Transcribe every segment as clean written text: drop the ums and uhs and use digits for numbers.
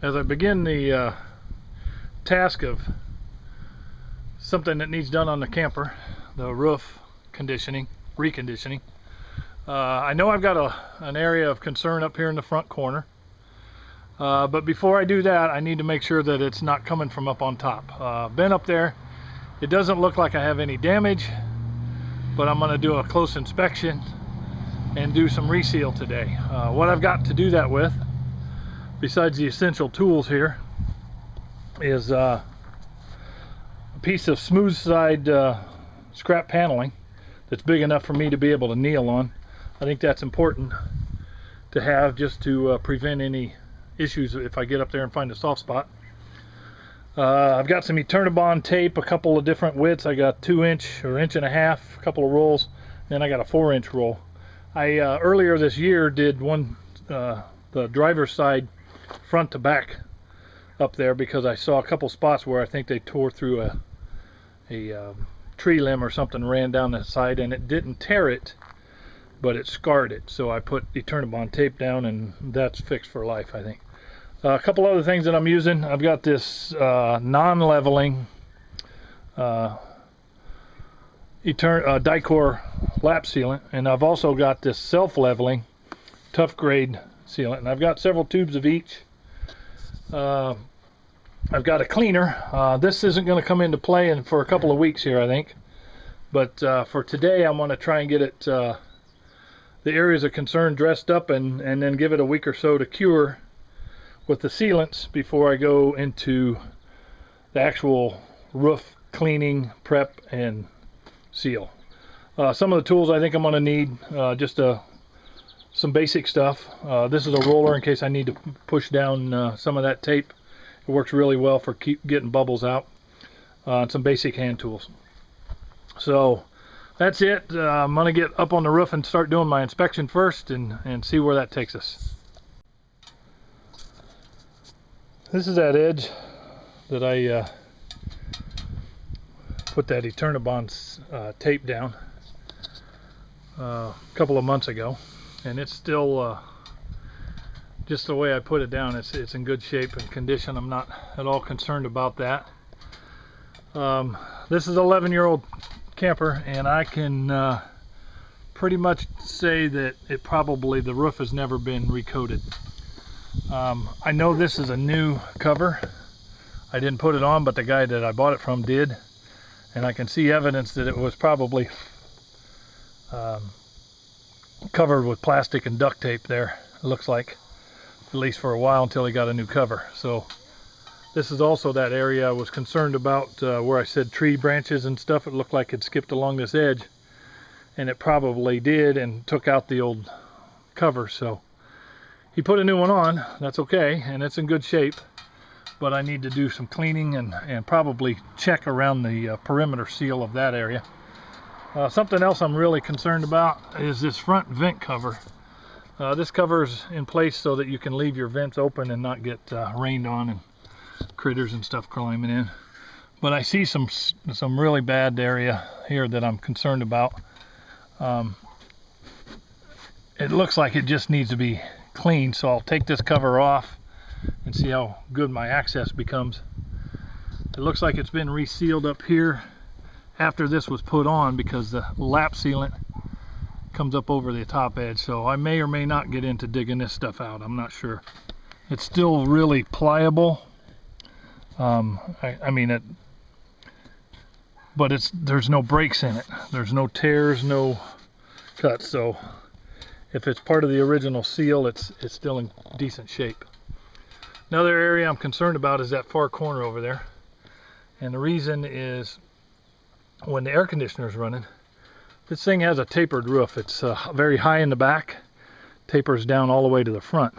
As I begin the task of something that needs done on the camper, the roof reconditioning, I know I've got an area of concern up here in the front corner, but before I do that, I need to make sure that it's not coming from up on top. Been up there, it doesn't look like I have any damage, but I'm going to do a close inspection and do some reseal today. What I've got to do that with, besides the essential tools here, is a piece of smooth side scrap paneling that's big enough for me to be able to kneel on. I think that's important to have, just to prevent any issues if I get up there and find a soft spot. I've got some Eternabond tape, a couple of different widths. I got 2-inch or 1.5 inch, a couple of rolls, then I got a 4-inch roll. I earlier this year did one, the driver's side front to back up there, because I saw a couple spots where I think they tore through a tree limb or something, ran down the side, and it didn't tear it, but it scarred it. So I put Eternabond tape down, and that's fixed for life, I think. A couple other things that I'm using. I've got this non-leveling Dicor lap sealant, and I've also got this self-leveling tough grade sealant, and I've got several tubes of each. I've got a cleaner. This isn't going to come into play for a couple of weeks here, I think, but for today I'm going to try and get it, the areas of concern, dressed up, and then give it a week or so to cure with the sealants before I go into the actual roof cleaning, prep, and seal. Some of the tools I think I'm going to need, just some basic stuff. This is a roller in case I need to push down some of that tape. It works really well for getting bubbles out. And some basic hand tools. So that's it. I'm going to get up on the roof and start doing my inspection first, and see where that takes us. This is that edge that I put that Eternabond tape down a couple of months ago, and it's still just the way I put it down. It's in good shape and condition. I'm not at all concerned about that. This is an 11-year-old camper, and I can pretty much say that the roof has never been recoated. I know this is a new cover. I didn't put it on, but the guy that I bought it from did, and I can see evidence that it was probably covered with plastic and duct tape there, it looks like, at least for a while, until he got a new cover. So this is also that area I was concerned about, where I said tree branches and stuff. It looked like it skipped along this edge, and it probably did, and took out the old cover. So he put a new one on. That's okay, and it's in good shape, but I need to do some cleaning and probably check around the perimeter seal of that area. Something else I'm really concerned about is this front vent cover. This cover's in place so that you can leave your vents open and not get rained on and critters and stuff climbing in. But I see some really bad area here that I'm concerned about. It looks like it just needs to be clean, so I'll take this cover off and see how good my access becomes. It looks like it's been resealed up here after this was put on, because the lap sealant comes up over the top edge, so I may or may not get into digging this stuff out. I'm not sure. It's still really pliable. I mean it, but there's no breaks in it. There's no tears, no cuts. So if it's part of the original seal, it's still in decent shape. Another area I'm concerned about is that far corner over there, and the reason is when the air conditioner is running, this thing has a tapered roof. It's very high in the back, tapers down all the way to the front,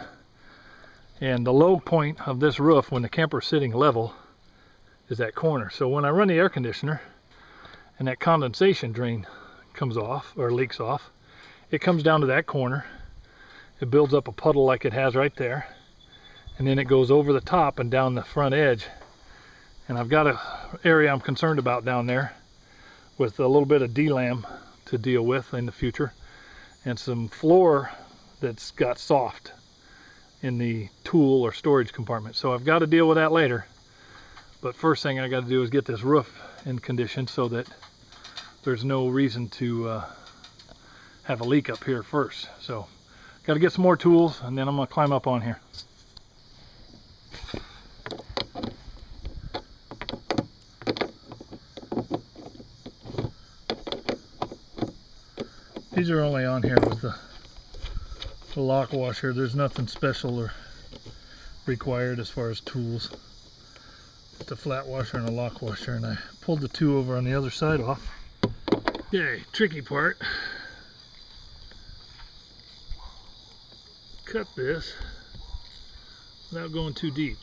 and the low point of this roof when the camper is sitting level is that corner. So when I run the air conditioner and that condensation drain comes off or leaks off, it comes down to that corner, it builds up a puddle like it has right there, and then it goes over the top and down the front edge. And I've got an area I'm concerned about down there with a little bit of DLAM to deal with in the future, and some floor that's got soft. in the tool or storage compartment. So I've got to deal with that later. But first thing I got to do is get this roof in condition so that there's no reason to have a leak up here first. So got to get some more tools, and then I'm going to climb up on here. These are only on here with the lock washer. There's nothing special or required as far as tools. Just a flat washer and a lock washer, and I pulled the two over on the other side off. Okay, tricky part. Cut this without going too deep.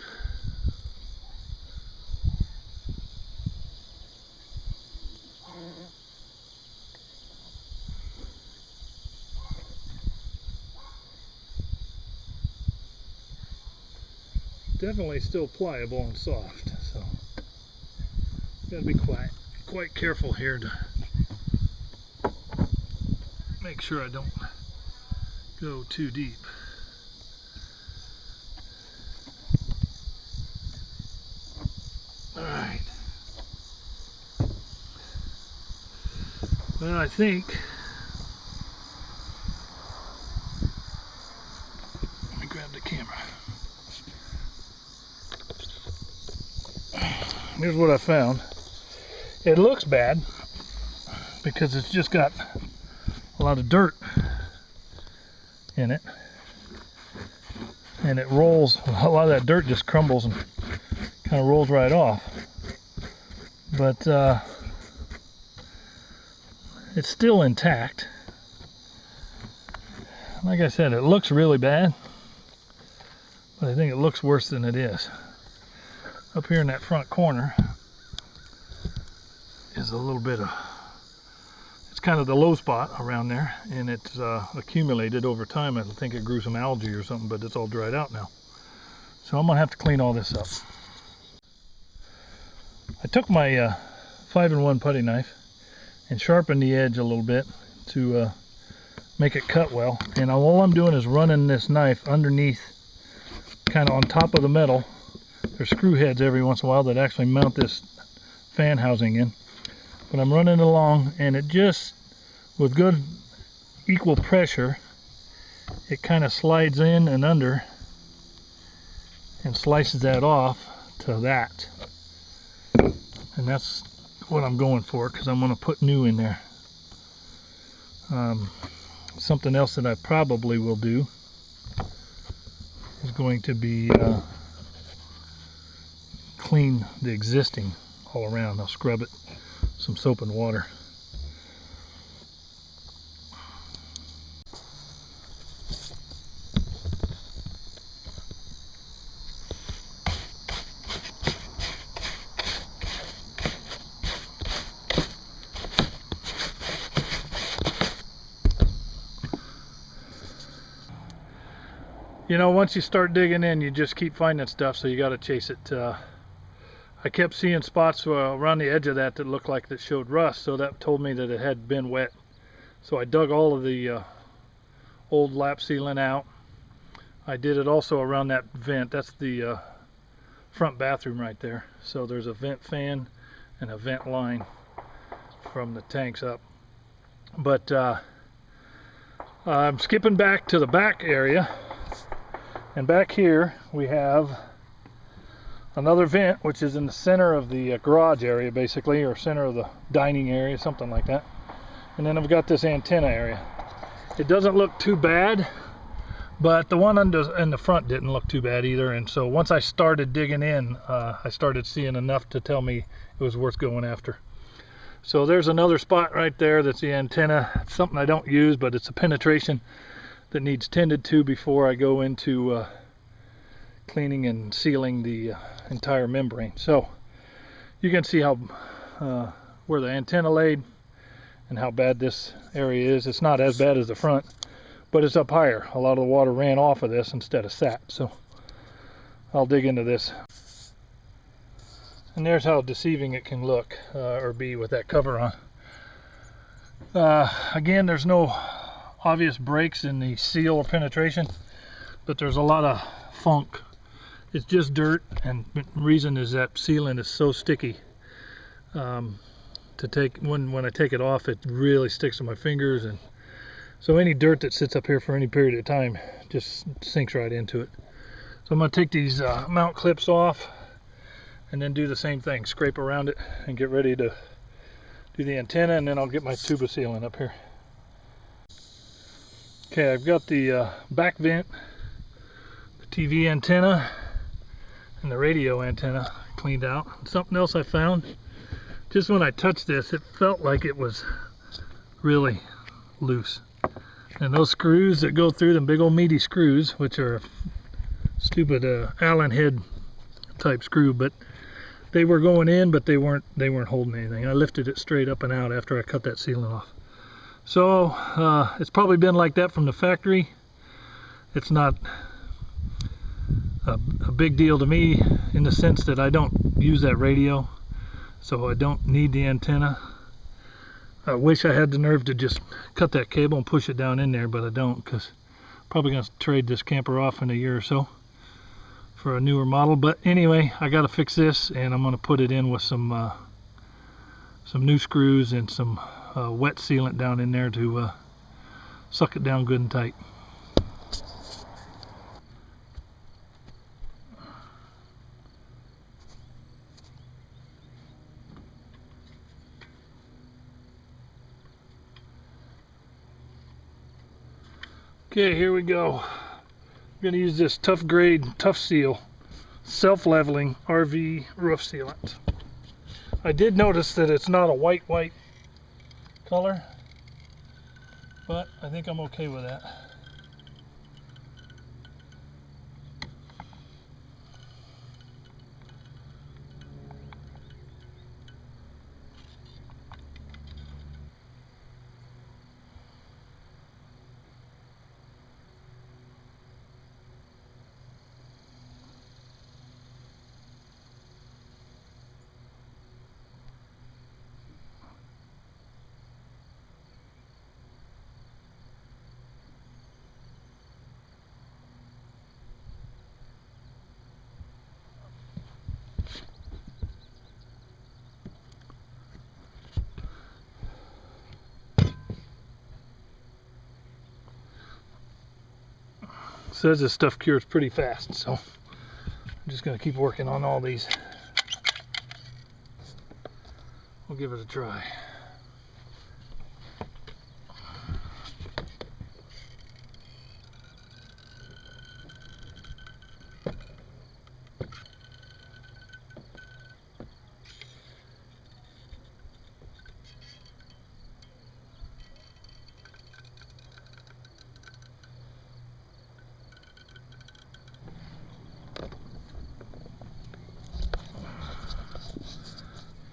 Definitely still pliable and soft, so gotta be quite careful here to make sure I don't go too deep. Alright. Well, I think let me grab the camera. Here's what I found. It looks bad because it's just got a lot of dirt in it, and it rolls. A lot of that dirt just crumbles and kind of rolls right off, but it's still intact. Like I said, it looks really bad, but I think it looks worse than it is. Up here in that front corner is a little bit of, it's kind of the low spot around there, and it's accumulated over time. I think it grew some algae or something, but it's all dried out now. So I'm gonna have to clean all this up. I took my 5-in-1 putty knife and sharpened the edge a little bit to make it cut well. And all I'm doing is running this knife underneath, kind of on top of the metal. There's screw heads every once in a while that actually mount this fan housing in. But I'm running it along, and it just, with good equal pressure, it kind of slides in and under and slices that off to that. And that's what I'm going for, because I'm going to put new in there. Something else that I probably will do is going to be clean the existing all around. I'll scrub it, some soap and water. You know, once you start digging in, you just keep finding stuff, so you got to chase it. I kept seeing spots around the edge of that looked like that showed rust, so that told me that it had been wet. So I dug all of the old lap sealing out. I did it also around that vent. That's the front bathroom right there. So there's a vent fan and a vent line from the tanks up. But I'm skipping back to the back area, and back here we have another vent, which is in the center of the garage area, basically, or center of the dining area, something like that. And then I've got this antenna area. It doesn't look too bad, but the one in the front didn't look too bad either. And so once I started digging in, I started seeing enough to tell me it was worth going after. So there's another spot right there that's the antenna. It's something I don't use, but it's a penetration that needs tended to before I go into cleaning and sealing the entire membrane. So you can see how where the antenna laid and how bad this area is. It's not as bad as the front, but it's up higher. A lot of the water ran off of this instead of sat. So I'll dig into this. And there's how deceiving it can look or be with that cover on. Again, there's no obvious breaks in the seal or penetration. but there's a lot of funk. It's just dirt, and the reason is that sealant is so sticky. To take when I take it off, it really sticks to my fingers, and so any dirt that sits up here for any period of time just sinks right into it. So I'm going to take these mount clips off and then do the same thing, scrape around it and get ready to do the antenna, and then I'll get my tube of sealant up here. Okay, I've got the back vent, the TV antenna, and the radio antenna cleaned out. Something else I found, just when I touched this, it felt like it was really loose. And those screws that go through them, big old meaty screws, which are stupid Allen head type screw, but they were going in, but they weren't holding anything. I lifted it straight up and out after I cut that sealant off. So it's probably been like that from the factory. It's not a big deal to me in the sense that I don't use that radio, so I don't need the antenna. I wish I had the nerve to just cut that cable and push it down in there, but I don't, because I'm probably going to trade this camper off in a year or so for a newer model. But anyway, I got to fix this, and I'm going to put it in with some new screws and some wet sealant down in there to suck it down good and tight. Okay, here we go. I'm going to use this tough grade, tough seal, self-leveling RV roof sealant. I did notice that it's not a white color, but I think I'm okay with that. Says this stuff cures pretty fast, so I'm just going to keep working on all these. We'll give it a try.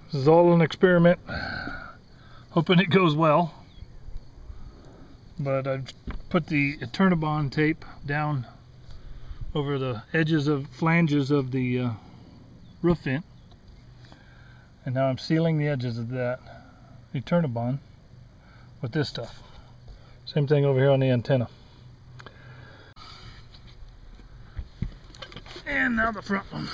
This is all an experiment, hoping it goes well. But I've put the Eternabond tape down over the flanges of the roof vent, and now I'm sealing the edges of that Eternabond with this stuff. Same thing over here on the antenna. And now the front one.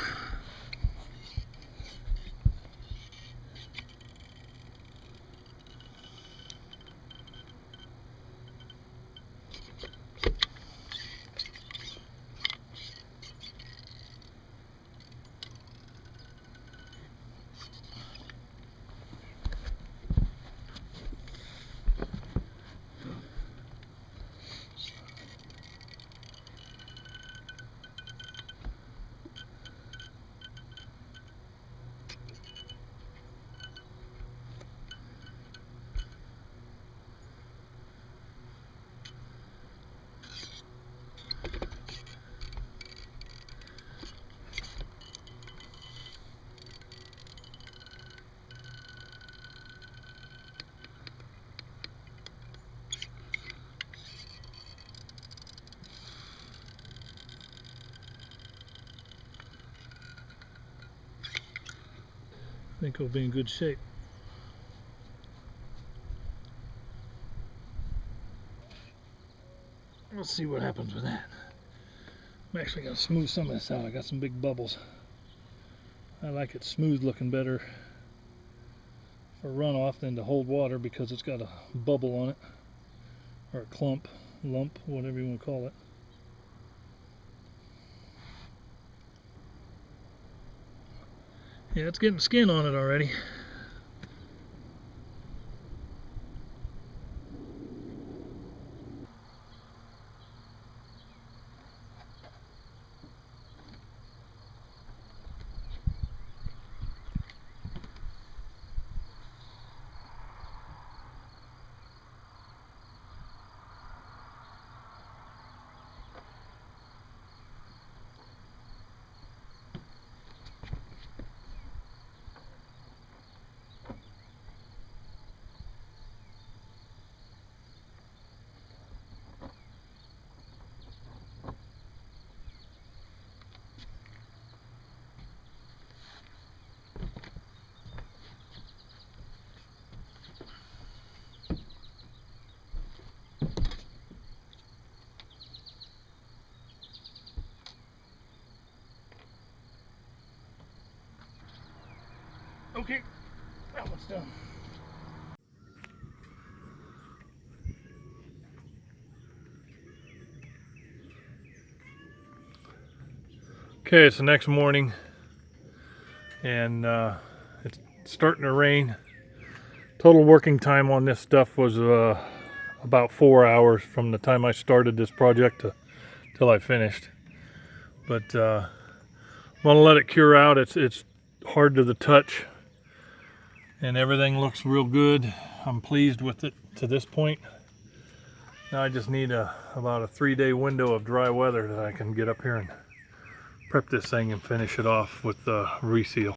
I think it'll be in good shape. Let's see what happens with that. I'm actually going to smooth some of this out. I got some big bubbles. I like it smooth looking better for runoff than to hold water because it's got a bubble on it, or a clump, lump, whatever you want to call it. Yeah, it's getting skin on it already. Okay, that one's done. Okay, it's the next morning, and it's starting to rain. Total working time on this stuff was about 4 hours from the time I started this project till I finished. But I'm gonna let it cure out. It's hard to the touch, and everything looks real good. I'm pleased with it to this point. Now I just need about a 3-day window of dry weather that I can get up here and prep this thing and finish it off with reseal.